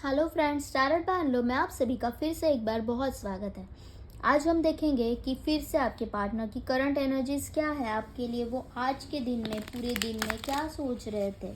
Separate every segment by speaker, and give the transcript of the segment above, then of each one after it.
Speaker 1: Hello friends, tarot bye अनलो में आप सभी का फिर से एक बार बहुत स्वागत है। आज हम देखेंगे कि फिर से आपके पार्टनर की करंट एनर्जीज क्या है आपके लिए, वो आज के दिन में पूरे दिन में क्या सोच रहे थे।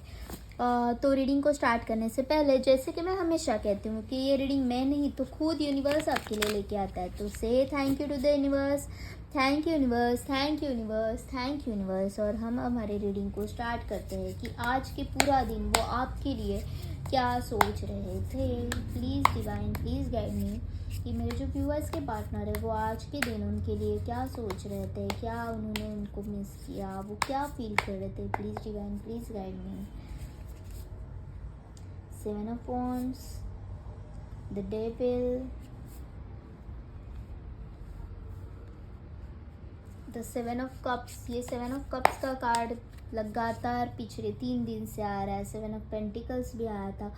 Speaker 1: तो रीडिंग को स्टार्ट करने से पहले जैसे कि मैं हमेशा कहती हूँ कि ये रीडिंग मैं नहीं तो खुद यूनिवर्स आपके लिए लेके आता है। तो say thank you to the universe, thank you universe, thank you universe, thank you universe. और हम हमारी रीडिंग को स्टार्ट करते हैं कि आज के पूरा दिन वो आपके लिए क्या सोच रहे थे। Please divine, please guide me कि मेरे जो व्यूअर्स के पार्टनर है वो आज के दिन उनके लिए क्या सोच रहे थे, क्या उन्होंने उनको मिस किया, वो क्या फील कर रहे थे। Please divine, please guide me. Seven of wands, the devil, the seven of cups. ये सेवन ऑफ कप्स का कार्ड लगातार पिछले 3 दिन से आ रहा है। सेवन ऑफ पेंटिकल्स भी आया था,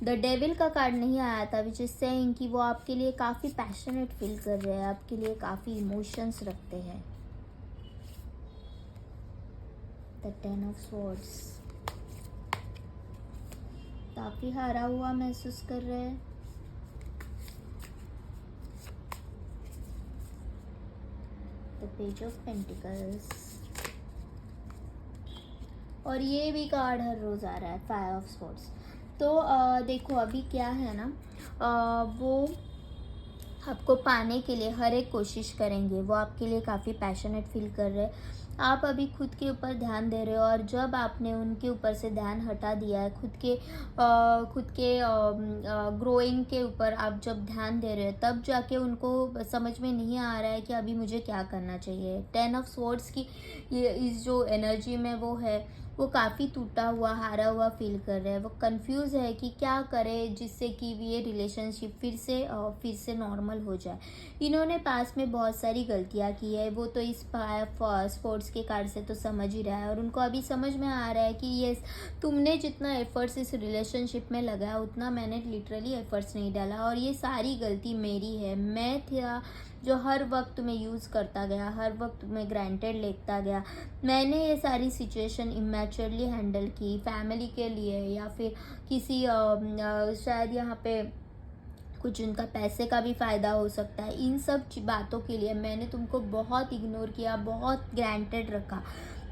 Speaker 1: द डेविल का कार्ड नहीं आया था, विच इज सेइंग कि वो आपके लिए काफ़ी पैशनेट फील कर रहे हैं, आपके लिए काफ़ी इमोशंस रखते हैं। द टेन ऑफ स्वॉर्ड्स, काफ़ी हारा हुआ महसूस कर रहे हैं। द पेज ऑफ पेंटिकल्स, और ये भी कार्ड हर रोज़ आ रहा है, फाइव ऑफ स्वॉर्ड्स। तो देखो अभी क्या है ना, वो आपको पाने के लिए हर एक कोशिश करेंगे, वो आपके लिए काफ़ी पैशनेट फील कर रहे हैं। आप अभी खुद के ऊपर ध्यान दे रहे हो, और जब आपने उनके ऊपर से ध्यान हटा दिया है, खुद के ग्रोइंग के ऊपर आप जब ध्यान दे रहे हो, तब जाके उनको समझ में नहीं आ रहा है कि अभी मुझे क्या करना चाहिए। टेन ऑफ स्वॉर्ड्स की ये इस जो एनर्जी में वो है, वो काफ़ी टूटा हुआ, हारा हुआ फील कर रहे हैं। वो कंफ्यूज है कि क्या करे जिससे कि ये रिलेशनशिप फिर से नॉर्मल हो जाए। इन्होंने पास में बहुत सारी गलतियां की है, वो तो इस स्पोर्ट्स के कार्ड से तो समझ ही रहा है, और उनको अभी समझ में आ रहा है कि ये तुमने जितना एफर्ट्स इस रिलेशनशिप में लगाया उतना मैंने लिटरली एफर्ट्स नहीं डाला, और ये सारी गलती मेरी है। मैं था जो हर वक्त तुम्हें यूज़ करता गया, हर वक्त तुम्हें ग्रांटेड लेता गया। मैंने ये सारी सिचुएशन इमेच्योरली हैंडल की, फैमिली के लिए या फिर किसी शायद यहाँ पे कुछ उनका पैसे का भी फ़ायदा हो सकता है। इन सब बातों के लिए मैंने तुमको बहुत इग्नोर किया, बहुत ग्रांटेड रखा।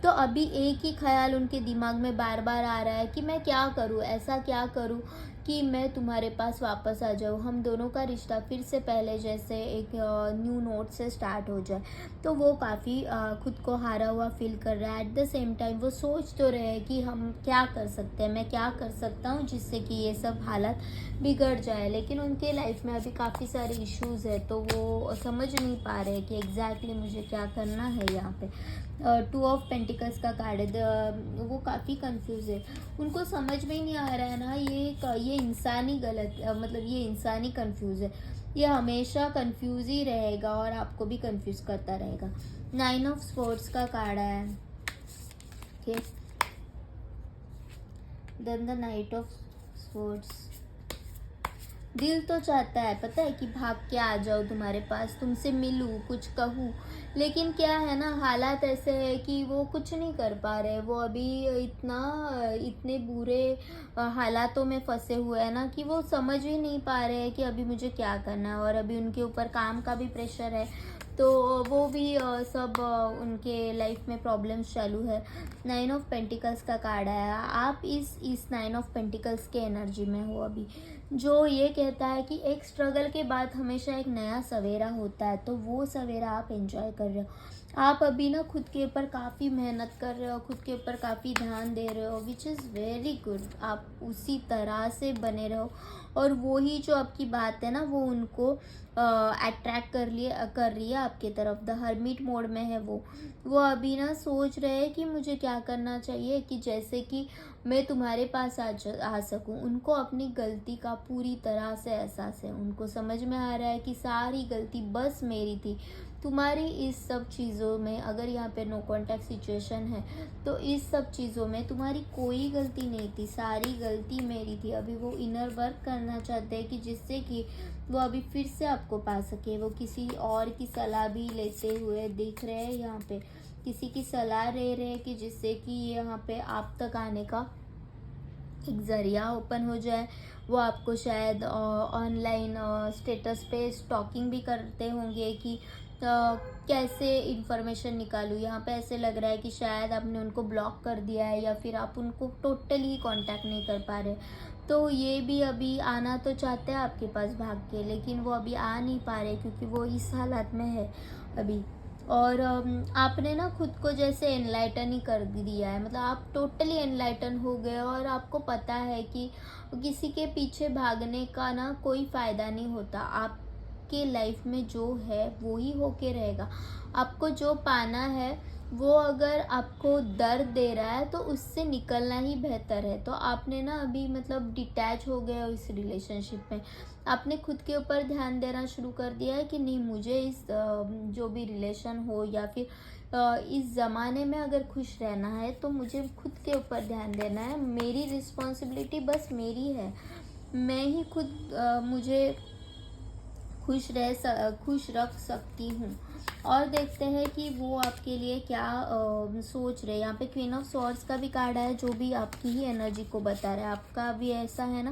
Speaker 1: तो अभी एक ही ख्याल उनके दिमाग में बार बार आ रहा है कि मैं क्या करूँ, ऐसा क्या करूँ कि मैं तुम्हारे पास वापस आ जाऊँ, हम दोनों का रिश्ता फिर से पहले जैसे एक न्यू नोट से स्टार्ट हो जाए। तो वो काफ़ी खुद को हारा हुआ फील कर रहा है। एट द सेम टाइम वो सोच तो रहे हैं कि हम क्या कर सकते हैं, मैं क्या कर सकता हूँ जिससे कि ये सब हालत बिगड़ जाए। लेकिन उनके लाइफ में अभी काफ़ी सारे इश्यूज़ है, तो वो समझ नहीं पा रहे कि एग्जैक्टली मुझे क्या करना है। यहाँ पे टू ऑफ पेंटिकल्स का कार्ड है, वो काफ़ी कंफ्यूज है। उनको समझ में ही नहीं आ रहा है ना, ये इंसानी मतलब ये इंसानी कंफ्यूज है। ये हमेशा कंफ्यूज ही रहेगा और आपको भी कंफ्यूज करता रहेगा। नाइन ऑफ स्वॉर्ड्स का कार्ड है, okay, then the knight of swords. दिल तो चाहता है, पता है, कि भाग के आ जाओ तुम्हारे पास, तुमसे मिलूं, कुछ कहूँ, लेकिन क्या है ना, हालात ऐसे है कि वो कुछ नहीं कर पा रहे। वो अभी इतने बुरे हालातों में फंसे हुए हैं ना कि वो समझ ही नहीं पा रहे हैं कि अभी मुझे क्या करना है। और अभी उनके ऊपर काम का भी प्रेशर है, तो वो भी सब उनके लाइफ में प्रॉब्लम्स चालू है। नाइन ऑफ पेंटिकल्स का कार्ड आया। आप इस नाइन ऑफ पेंटिकल्स के एनर्जी में हो अभी, जो ये कहता है कि एक स्ट्रगल के बाद हमेशा एक नया सवेरा होता है, तो वो सवेरा आप एंजॉय कर रहे हो। आप अभी ना खुद के ऊपर काफ़ी मेहनत कर रहे हो, खुद के ऊपर काफ़ी ध्यान दे रहे हो, विच इज़ वेरी गुड। आप उसी तरह से बने रहो, और वो ही जो आपकी बात है ना, वो उनको अट्रैक्ट कर रही है आपके तरफ। द हर्मिट मोड में है वो अभी ना सोच रहे हैं कि मुझे क्या करना चाहिए कि जैसे कि मैं तुम्हारे पास आ सकूं। उनको अपनी गलती का पूरी तरह से एहसास है, उनको समझ में आ रहा है कि सारी गलती बस मेरी थी। तुम्हारी इस सब चीज़ों में, अगर यहाँ पे नो कॉन्टैक्ट सिचुएशन है, तो इस सब चीज़ों में तुम्हारी कोई गलती नहीं थी, सारी गलती मेरी थी। अभी वो इनर वर्क करना चाहते हैं कि जिससे कि वो अभी फिर से आपको पा सके। वो किसी और की सलाह भी लेते हुए दिख रहे हैं यहाँ पे, किसी की सलाह ले रहे हैं कि जिससे कि यहाँ पे आप तक आने का एक ज़रिया ओपन हो जाए। वो आपको शायद ऑनलाइन स्टेटस पे स्टॉकिंग भी करते होंगे कि कैसे इन्फॉर्मेशन निकालूँ। यहाँ पे ऐसे लग रहा है कि शायद आपने उनको ब्लॉक कर दिया है या फिर आप उनको टोटली ही कांटेक्ट नहीं कर पा रहे। तो ये भी अभी आना तो चाहते हैं आपके पास भाग के, लेकिन वो अभी आ नहीं पा रहे क्योंकि वो इस हालत में है अभी। और आपने ना खुद को जैसे एनलाइटन ही कर दिया है, मतलब आप टोटली एनलाइटन हो गए और आपको पता है कि किसी के पीछे भागने का ना कोई फ़ायदा नहीं होता। आपके लाइफ में जो है वो ही होके रहेगा। आपको जो पाना है वो अगर आपको दर्द दे रहा है तो उससे निकलना ही बेहतर है। तो आपने ना अभी मतलब डिटैच हो गए हो इस रिलेशनशिप में। आपने खुद के ऊपर ध्यान देना शुरू कर दिया है कि नहीं, मुझे इस जो भी रिलेशन हो या फिर इस ज़माने में अगर खुश रहना है तो मुझे खुद के ऊपर ध्यान देना है। मेरी रिस्पॉन्सिबिलिटी बस मेरी है। मैं ही खुद मुझे खुश रख सकती हूँ। और देखते हैं कि वो आपके लिए क्या सोच रहे हैं। यहाँ पे क्वीन ऑफ स्वॉर्ड्स का भी कार्ड है जो भी आपकी ही एनर्जी को बता रहा है। आपका भी ऐसा है ना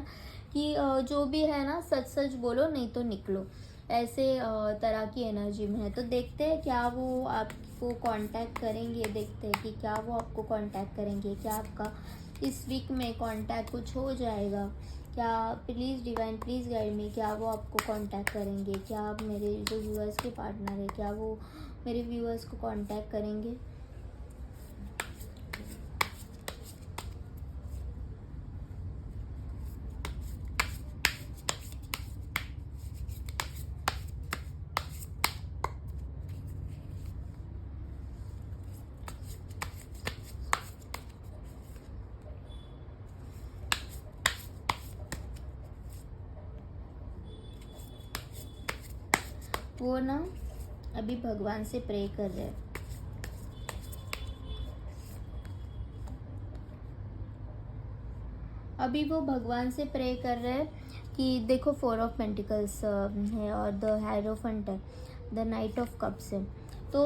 Speaker 1: कि जो भी है ना सच सच बोलो नहीं तो निकलो, ऐसे तरह की एनर्जी में है। तो देखते हैं क्या वो आपको कांटेक्ट करेंगे, देखते हैं कि क्या वो आपको कांटेक्ट करेंगे, क्या आपका इस वीक में कांटेक्ट कुछ हो जाएगा क्या। Please divine please guide me, क्या वो आपको कांटेक्ट करेंगे, क्या आप मेरे जो व्यूअर्स के पार्टनर है क्या वो मेरे व्यूअर्स को कांटेक्ट करेंगे। वो ना अभी भगवान से प्रे कर रहे हैं। अभी वो भगवान से प्रे कर रहे हैं कि देखो 4 ऑफ पेंटिकल्स है और द हायरोफेंट है, द नाइट ऑफ कप्स है। तो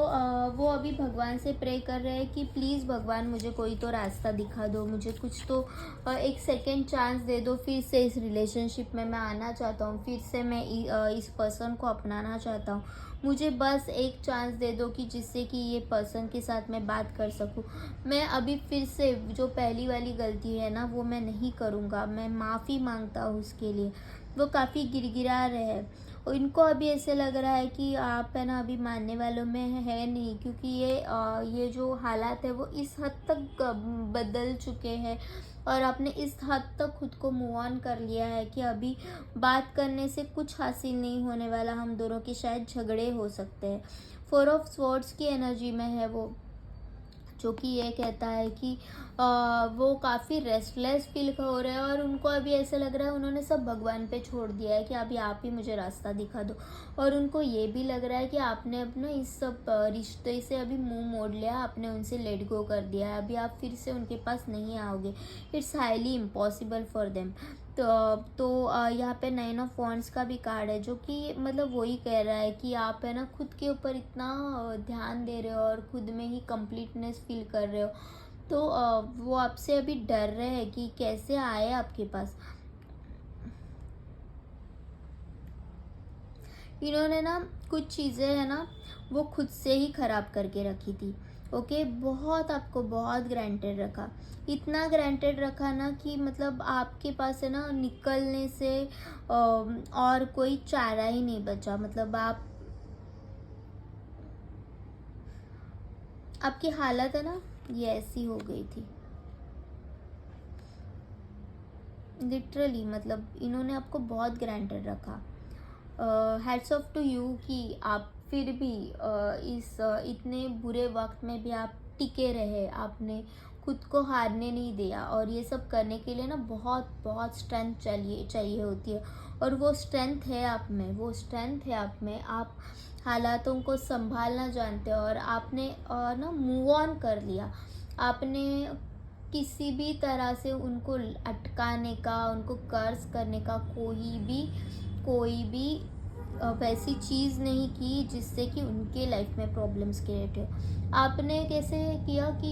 Speaker 1: वो अभी भगवान से प्रे कर रहे हैं कि प्लीज़ भगवान मुझे कोई तो रास्ता दिखा दो, मुझे कुछ तो एक सेकेंड चांस दे दो। फिर से इस रिलेशनशिप में मैं आना चाहता हूँ, फिर से मैं इस पर्सन को अपनाना चाहता हूँ। मुझे बस एक चांस दे दो कि जिससे कि ये पर्सन के साथ मैं बात कर सकूँ। मैं अभी फिर से जो पहली वाली गलती है ना वो मैं नहीं करूँगा। मैं माफ़ी मांगता हूँ उसके लिए। वो काफ़ी गिड़गिड़ा रहे हैं और इनको अभी ऐसे लग रहा है कि आप है ना अभी मानने वालों में है नहीं, क्योंकि ये जो हालात है वो इस हद तक बदल चुके हैं और आपने इस हद तक खुद को मूव ऑन कर लिया है कि अभी बात करने से कुछ हासिल नहीं होने वाला। हम दोनों के शायद झगड़े हो सकते हैं। 4 ऑफ स्वॉर्ड्स की एनर्जी में है वो, जो कि ये कहता है कि वो काफ़ी रेस्टलेस फील हो रहे हैं और उनको अभी ऐसे लग रहा है उन्होंने सब भगवान पे छोड़ दिया है कि अभी आप ही मुझे रास्ता दिखा दो। और उनको ये भी लग रहा है कि आपने अपना इस सब रिश्ते से अभी मुंह मोड़ लिया, आपने उनसे लेट गो कर दिया है, अभी आप फिर से उनके पास नहीं आओगे। It's highly impossible for them. तो यहाँ पे 9 ऑफ वॉन्ड्स का भी कार्ड है जो कि मतलब वही कह रहा है कि आप है ना खुद के ऊपर इतना ध्यान दे रहे हो और खुद में ही कंप्लीटनेस फील कर रहे हो। तो वो आपसे अभी डर रहे हैं कि कैसे आए आपके पास। इन्होंने ना कुछ चीज़ें है ना वो खुद से ही ख़राब करके रखी थी। ओके, बहुत आपको बहुत ग्रांटेड रखा, इतना ग्रांटेड रखा ना कि मतलब आपके पास है ना निकलने से और कोई चारा ही नहीं बचा। मतलब आपकी हालत है ना ये ऐसी हो गई थी लिटरली। मतलब इन्होंने आपको बहुत ग्रांटेड रखा। हैट्स ऑफ टू यू कि आप फिर भी इस इतने बुरे वक्त में भी आप टिके रहे, आपने खुद को हारने नहीं दिया। और ये सब करने के लिए ना बहुत बहुत स्ट्रेंथ चाहिए होती है और वो स्ट्रेंथ है आप में, वो स्ट्रेंथ है आप में। आप हालातों को संभालना जानते हो और आपने ना मूव ऑन कर लिया। आपने किसी भी तरह से उनको अटकाने का, उनको कर्ज करने का कोई भी वैसी चीज़ नहीं की जिससे कि उनके लाइफ में प्रॉब्लम्स क्रिएट हो। आपने कैसे किया कि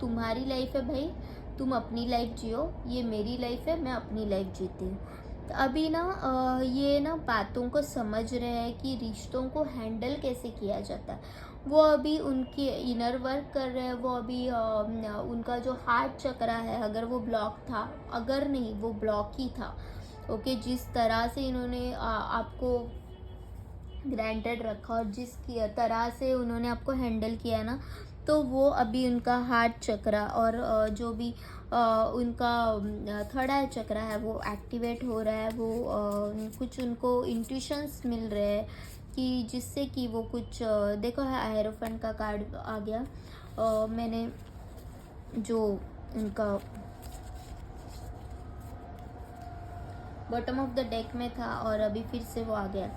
Speaker 1: तुम्हारी लाइफ है भाई, तुम अपनी लाइफ जियो, ये मेरी लाइफ है, मैं अपनी लाइफ जीती हूँ। तो अभी ना ये ना बातों को समझ रहे हैं कि रिश्तों को हैंडल कैसे किया जाता है। वो अभी उनके इनर वर्क कर रहे हैं। वो अभी उनका जो हार्ट चक्रा है, अगर वो ब्लॉक था, अगर नहीं वो ब्लॉक ही था, ओके, जिस तरह से इन्होंने आपको ग्रांटेड रखा और जिस तरह से उन्होंने आपको हैंडल किया ना, तो वो अभी उनका हार्ट चक्रा और जो भी उनका थर्ड आई चक्रा है वो एक्टिवेट हो रहा है। वो कुछ उनको इंट्यूशंस मिल रहे हैं कि जिससे कि वो कुछ देखो हायरोफेंट का कार्ड आ गया। मैंने जो उनका बॉटम ऑफ द डेक में था और अभी फिर से वो आ गया।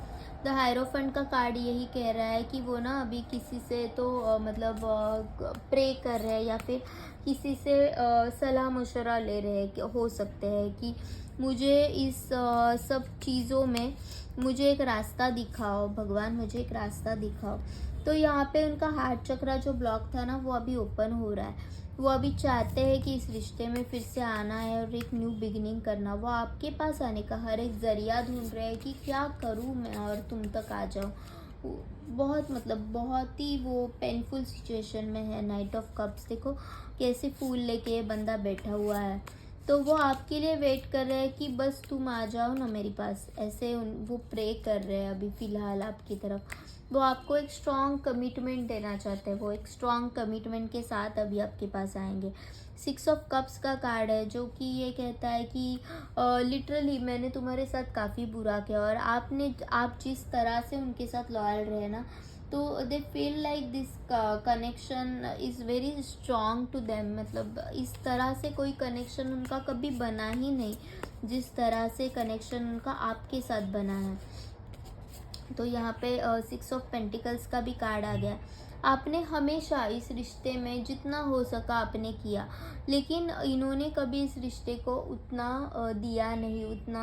Speaker 1: द हायरोफेंट का कार्ड यही कह रहा है कि वो ना अभी किसी से तो मतलब प्रे कर रहे हैं या फिर किसी से सलाह मशवरा ले रहे हैं, हो सकते हैं कि मुझे इस सब चीज़ों में मुझे एक रास्ता दिखाओ भगवान, मुझे एक रास्ता दिखाओ। तो यहाँ पे उनका हार्ट चक्रा जो ब्लॉक था ना, वो अभी ओपन हो रहा है। वो अभी चाहते हैं कि इस रिश्ते में फिर से आना है और एक न्यू बिगिनिंग करना। वो आपके पास आने का हर एक ज़रिया ढूंढ रहे हैं कि क्या करूँ मैं और तुम तक आ जाऊँ। बहुत मतलब बहुत ही वो पेनफुल सिचुएशन में है। नाइट ऑफ कप्स देखो कैसे फूल लेके ये बंदा बैठा हुआ है। तो वो आपके लिए वेट कर रहे हैं कि बस तुम आ जाओ ना मेरे पास, ऐसे वो प्रे कर रहे हैं अभी फ़िलहाल आपकी तरफ। वो आपको एक स्ट्रॉन्ग कमिटमेंट देना चाहते हैं। वो एक स्ट्रॉन्ग कमिटमेंट के साथ अभी आपके पास आएंगे। 6 ऑफ कप्स का कार्ड है जो कि ये कहता है कि लिटरली मैंने तुम्हारे साथ काफ़ी बुरा किया और आप जिस तरह से उनके साथ लॉयल रहे ना, तो they feel like this connection is very strong to them. मतलब इस तरह से कोई कनेक्शन उनका कभी बना ही नहीं जिस तरह से कनेक्शन उनका आपके साथ बना है। तो यहाँ पे 6 ऑफ पेंटिकल्स का भी कार्ड आ गया। आपने हमेशा इस रिश्ते में जितना हो सका आपने किया, लेकिन इन्होंने कभी इस रिश्ते को उतना दिया नहीं, उतना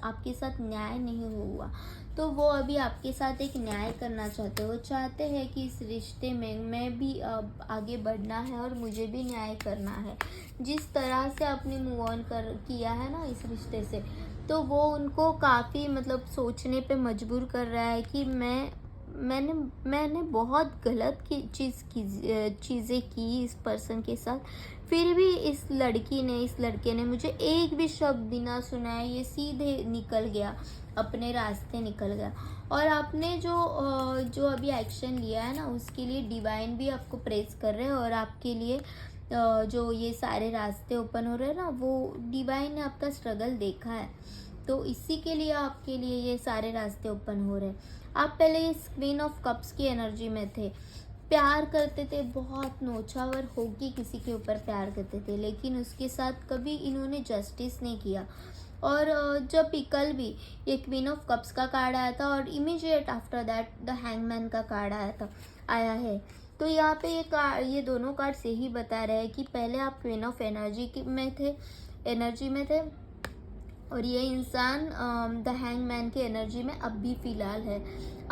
Speaker 1: आपके साथ न्याय नहीं हुआ। तो वो अभी आपके साथ एक न्याय करना चाहते हैं। वो चाहते हैं कि इस रिश्ते में मैं भी आगे बढ़ना है और मुझे भी न्याय करना है। जिस तरह से आपने मूव ऑन किया है ना इस रिश्ते से, तो वो उनको काफ़ी मतलब सोचने पे मजबूर कर रहा है कि मैंने बहुत गलत चीज़ें की इस पर्सन के साथ, फिर भी इस लड़के ने मुझे एक भी शब्द बिना सुनाए ये सीधे निकल गया, अपने रास्ते निकल गया। और आपने जो अभी एक्शन लिया है ना, उसके लिए डिवाइन भी आपको प्रेज कर रहे हैं और आपके लिए जो ये सारे रास्ते ओपन हो रहे हैं ना, वो डिवाइन ने आपका स्ट्रगल देखा है, तो इसी के लिए आपके लिए ये सारे रास्ते ओपन हो रहे हैं। आप पहले इस क्वीन ऑफ कप्स की एनर्जी में थे, प्यार करते थे, बहुत नौछावर होके किसी के ऊपर प्यार करते थे, लेकिन उसके साथ कभी इन्होंने जस्टिस नहीं किया। और जब भी कल भी ये क्वीन ऑफ कप्स का कार्ड आया था और immediate after that the hangman का कार्ड आया है। तो यहाँ पे ये दोनों कार्ड्स यही बता रहे हैं कि पहले आप क्वीन ऑफ एनर्जी में थे और ये इंसान द हैंगमैन की एनर्जी में अब भी फ़िलहाल है।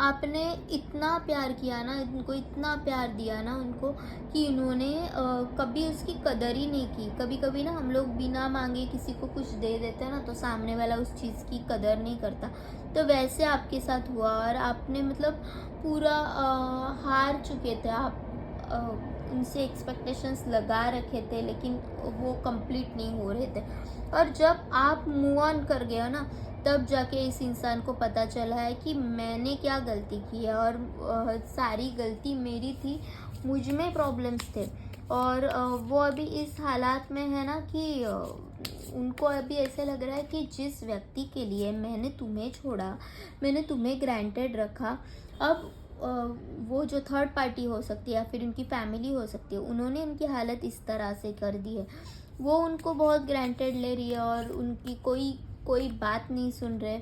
Speaker 1: आपने इतना प्यार किया ना, इनको इतना प्यार दिया ना उनको, कि इन्होंने कभी उसकी कदर ही नहीं की। कभी कभी ना हम लोग बिना मांगे किसी को कुछ दे देते हैं ना, तो सामने वाला उस चीज़ की कदर नहीं करता। तो वैसे आपके साथ हुआ और आपने मतलब पूरा हार चुके थे आप। उनसे एक्सपेक्टेशंस लगा रखे थे लेकिन वो कंप्लीट नहीं हो रहे थे। और जब आप मूव ऑन कर गए हो ना, तब जाके इस इंसान को पता चला है कि मैंने क्या गलती की है और सारी गलती मेरी थी, मुझ में प्रॉब्लम्स थे। और वो अभी इस हालात में है ना कि उनको अभी ऐसे लग रहा है कि जिस व्यक्ति के लिए मैंने तुम्हें छोड़ा, मैंने तुम्हें ग्रांटेड रखा, अब वो जो थर्ड पार्टी हो सकती है या फिर उनकी फैमिली हो सकती है, उन्होंने उनकी हालत इस तरह से कर दी है। वो उनको बहुत ग्रांटेड ले रही है और उनकी कोई बात नहीं सुन रहे।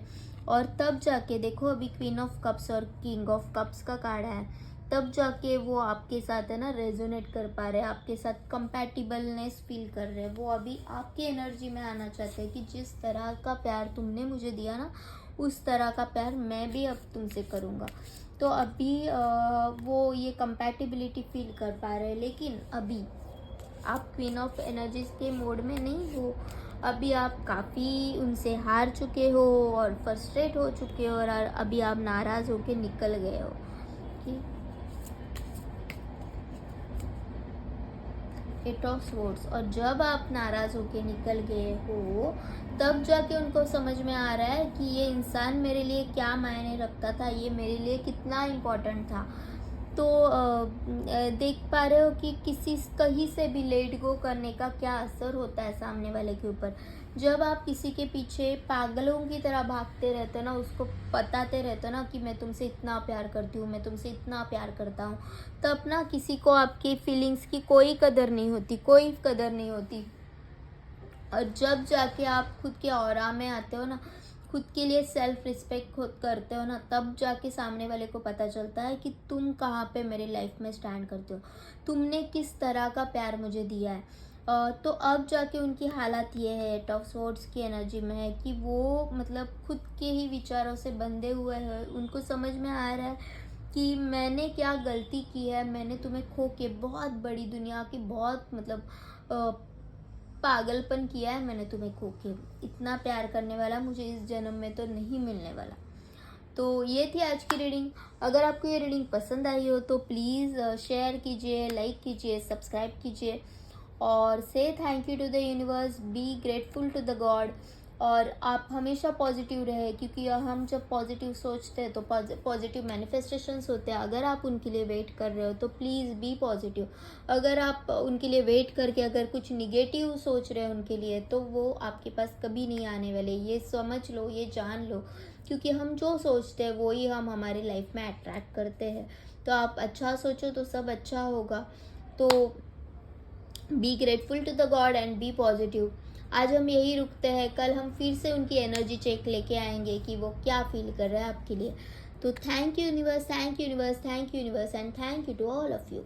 Speaker 1: और तब जाके देखो अभी क्वीन ऑफ कप्स और किंग ऑफ कप्स का कार्ड है, तब जाके वो आपके साथ है ना रेजोनेट कर पा रहे हैं, आपके साथ कंपैटिबलनेस फील कर रहे हैं। वो अभी आपकी एनर्जी में आना चाहते हैं कि जिस तरह का प्यार तुमने मुझे दिया ना, उस तरह का प्यार मैं भी अब तुमसे करूँगा। तो अभी वो ये कंपैटिबिलिटी फील कर पा रहे हैं, लेकिन अभी आप क्वीन ऑफ एनर्जीज के मोड में नहीं हो। अभी आप काफ़ी उनसे हार चुके हो और फ्रस्ट्रेट हो चुके हो और अभी आप नाराज़ होके निकल गए हो। ठीक, एट ऑफ स्वॉर्ड्स। और जब आप नाराज़ होके निकल गए हो तब जाके उनको समझ में आ रहा है कि ये इंसान मेरे लिए क्या मायने रखता था, ये मेरे लिए कितना इम्पोर्टेंट था। तो देख पा रहे हो कि कहीं से भी लेट गो करने का क्या असर होता है सामने वाले के ऊपर। जब आप किसी के पीछे पागलों की तरह भागते रहते हो ना, उसको बताते रहते हो ना कि मैं तुमसे इतना प्यार करती हूँ, मैं तुमसे इतना प्यार करता हूँ, तब ना किसी को आपकी फीलिंग्स की कोई कदर नहीं होती, कोई कदर नहीं होती। और जब जाके आप खुद के ऑरा में आते हो ना, खुद के लिए सेल्फ रिस्पेक्ट खुद करते हो ना, तब जाके सामने वाले को पता चलता है कि तुम कहाँ पे मेरी लाइफ में स्टैंड करते हो, तुमने किस तरह का प्यार मुझे दिया है। तो अब जाके उनकी हालत ये है, एट ऑफ स्वॉर्ड्स की एनर्जी में है कि वो मतलब खुद के ही विचारों से बंधे हुए हैं। उनको समझ में आ रहा है कि मैंने क्या गलती की है, मैंने तुम्हें खो के बहुत बड़ी दुनिया की बहुत मतलब पागलपन किया है मैंने तुम्हें खो के। इतना प्यार करने वाला मुझे इस जन्म में तो नहीं मिलने वाला। तो ये थी आज की रीडिंग। अगर आपको ये रीडिंग पसंद आई हो तो प्लीज़ शेयर कीजिए, लाइक कीजिए, सब्सक्राइब कीजिए और say thank you to the universe, be grateful to the god. और आप हमेशा पॉजिटिव रहे, क्योंकि हम जब पॉजिटिव सोचते हैं तो पॉजिटिव मैनिफेस्टेशंस होते हैं। अगर आप उनके लिए वेट कर रहे हो तो प्लीज़ बी पॉजिटिव। अगर आप उनके लिए वेट करके अगर कुछ निगेटिव सोच रहे हो उनके लिए, तो वो आपके पास कभी नहीं आने वाले। ये समझ लो, ये जान लो, क्योंकि हम जो सोचते हैं वो ही हम हमारी लाइफ में अट्रैक्ट करते हैं। तो आप अच्छा सोचो तो सब अच्छा होगा। तो be grateful to the god and be positive. आज हम यही रुकते हैं, कल हम फिर से उनकी एनर्जी चेक लेके आएंगे कि वो क्या फील कर रहे हैं आपके लिए। तो thank you universe, thank you universe, thank you universe and thank you to all of you.